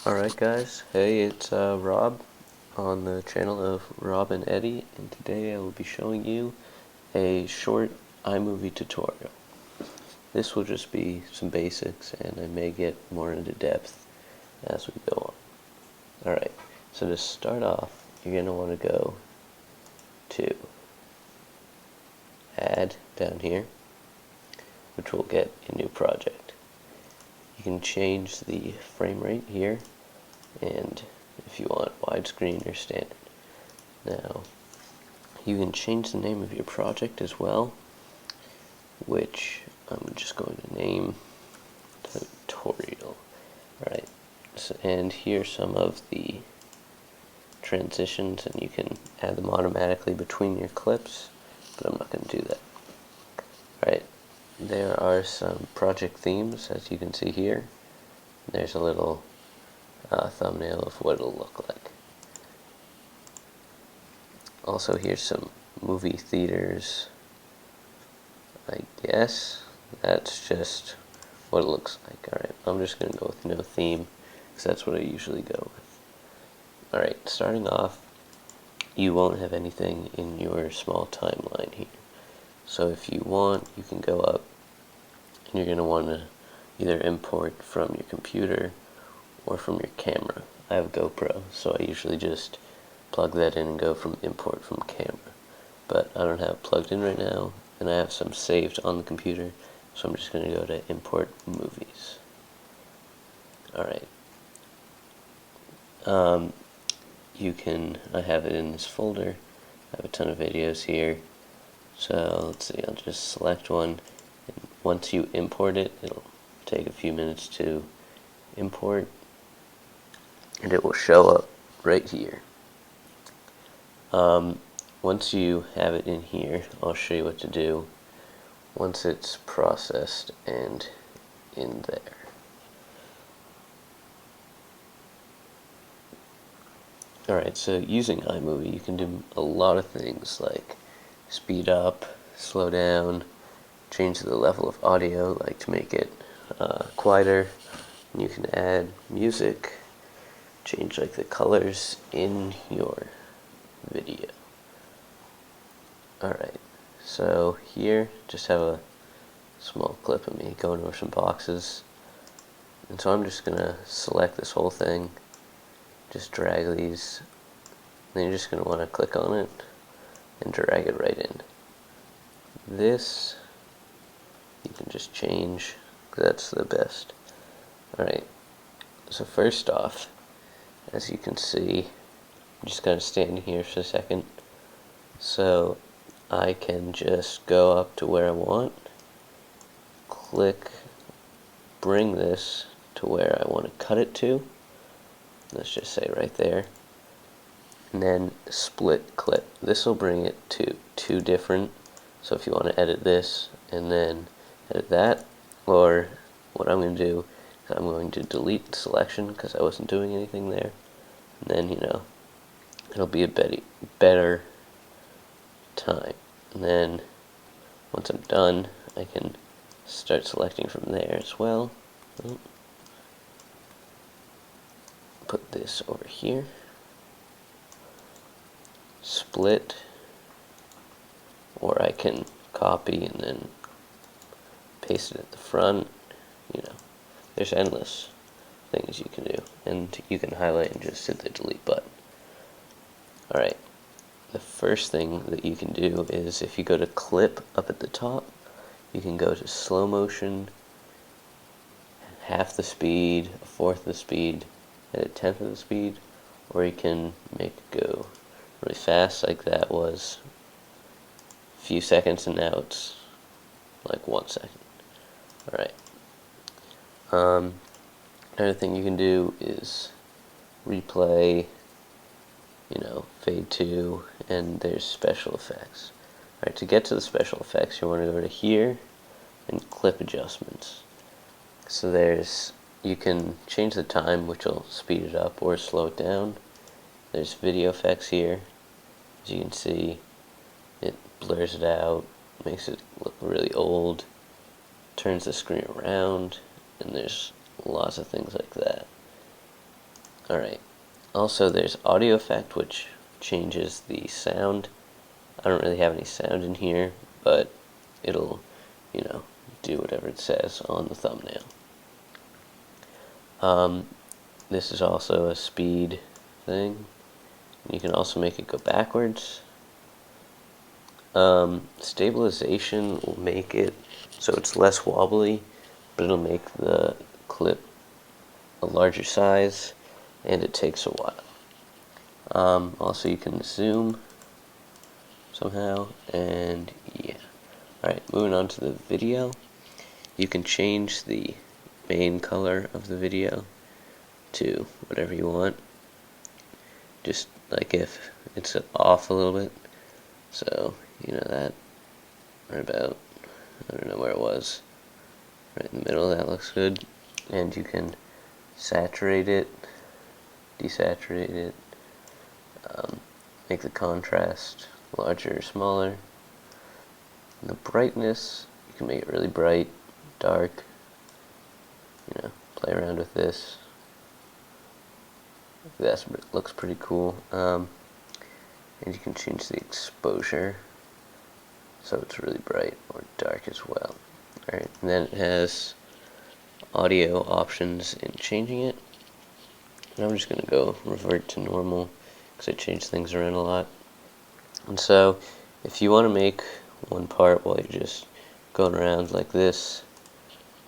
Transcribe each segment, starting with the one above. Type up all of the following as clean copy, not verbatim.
Alright guys, hey, it's Rob on the channel of Rob and Eddie, and today I will be showing you a short iMovie tutorial. This will just be some basics, and I may get more into depth as we go on. Alright, so to start off, you're going to want to go to Add down here, which will get a new project. You can change the frame rate here, and if you want widescreen or standard. Now, you can change the name of your project as well, which I'm just going to name tutorial. Alright, so, and here's some of the transitions, and you can add them automatically between your clips, but I'm not going to do that. Alright, there are some project themes, as you can see here. There's a little thumbnail of what it'll look like. Also, here's some movie theaters. I guess that's just what it looks like. Alright, I'm just going to go with no theme, because that's what I usually go with. Alright, starting off, you won't have anything in your small timeline here. So if you want, you can go up, and you're going to want to either import from your computer or from your camera. I have a GoPro, so I usually just plug that in and go from import from camera. But I don't have it plugged in right now, and I have some saved on the computer, so I'm just going to go to import movies. Alright. I have it in this folder. I have a ton of videos here. So let's see, I'll just select one. And once you import it, it'll take a few minutes to import, and it will show up right here. Once you have it in here, I'll show you what to do once it's processed and in there. Alright, so using iMovie, you can do a lot of things like speed up, slow down, change the level of audio, like to make it quieter. You can add music, change like the colors in your video. Alright, so here, just have a small clip of me going over some boxes. And so I'm just going to select this whole thing, just drag these, then you're just going to want to click on it and drag it right in. This, you can just change, because that's the best. Alright, so first off, as you can see, I'm just going to stand here for a second, so I can just go up to where I want, click, bring this to where I want to cut it to, let's just say right there, and then split clip. This will bring it to two different, so if you want to edit this and then edit that, or what I'm going to do is I'm going to delete the selection because I wasn't doing anything there, and then, it'll be a better time. And then once I'm done, I can start selecting from there as well. Put this over here, split, or I can copy and then paste it at the front. There's endless things you can do, and you can highlight and just hit the delete button. Alright, the first thing that you can do is if you go to clip up at the top, you can go to slow motion, half the speed, a fourth the speed, and a tenth of the speed, or you can make it go really fast, like that was a few seconds, and now it's like 1 second. Alright. Another thing you can do is replay, fade to, and there's special effects. Alright, to get to the special effects, you want to go to here and clip adjustments. So you can change the time, which will speed it up or slow it down. There's video effects here. As you can see, it blurs it out, makes it look really old, turns the screen around, and there's lots of things like that. Alright, also there's audio effect, which changes the sound. I don't really have any sound in here, but it'll, you know, do whatever it says on the thumbnail. This is also a speed thing. You can also make it go backwards. Stabilization will make it so it's less wobbly, but it'll make the clip a larger size, and it takes a while. Also, you can zoom somehow, and yeah. Alright, moving on to the video. You can change the main color of the video to whatever you want. Just like if it's off a little bit. So, you know that, right about, I don't know where it was, right in the middle, that looks good. And you can saturate it, desaturate it, make the contrast larger or smaller. And the brightness, you can make it really bright, dark, you know, play around with this. That looks pretty cool. And you can change the exposure so it's really bright or dark as well. Alright, and then it has audio options in changing it. And I'm just going to go revert to normal because I change things around a lot. And so if you want to make one part while you're just going around like this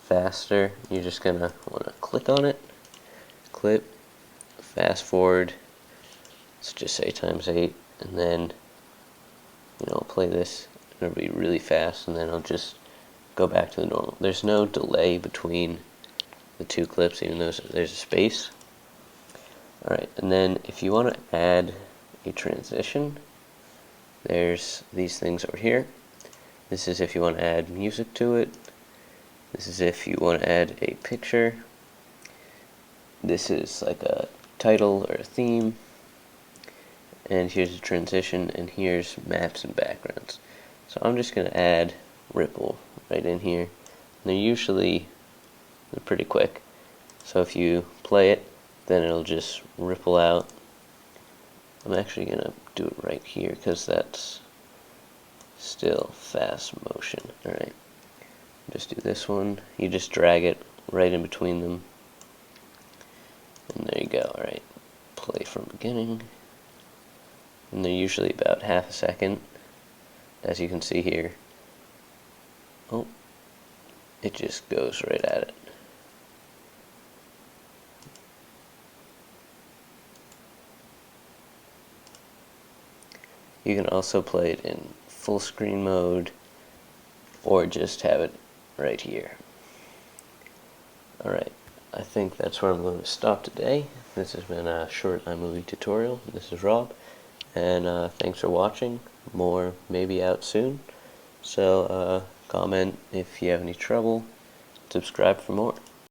faster, you're just going to want to click on it, clip, fast forward, let's just say ×8, and then, you know, I'll play this, and it'll be really fast, and then I'll just go back to the normal. There's no delay between the two clips, even though there's a space. Alright, and then if you want to add a transition, there's these things over here. This is if you want to add music to it. This is if you want to add a picture. This is like a title or a theme. And here's a transition, and here's maps and backgrounds. So I'm just going to add ripple right in here. And they're pretty quick. So if you play it, then it'll just ripple out. I'm actually going to do it right here because that's still fast motion. Alright, just do this one. You just drag it right in between them. And there you go. Alright, play from beginning. And they're usually about ½ a second, as you can see here. Oh, it just goes right at it. You can also play it in full screen mode, or just have it right here. Alright, I think that's where I'm going to stop today. This has been a short iMovie tutorial. This is Rob, and thanks for watching. More may be out soon, so comment if you have any trouble, subscribe for more.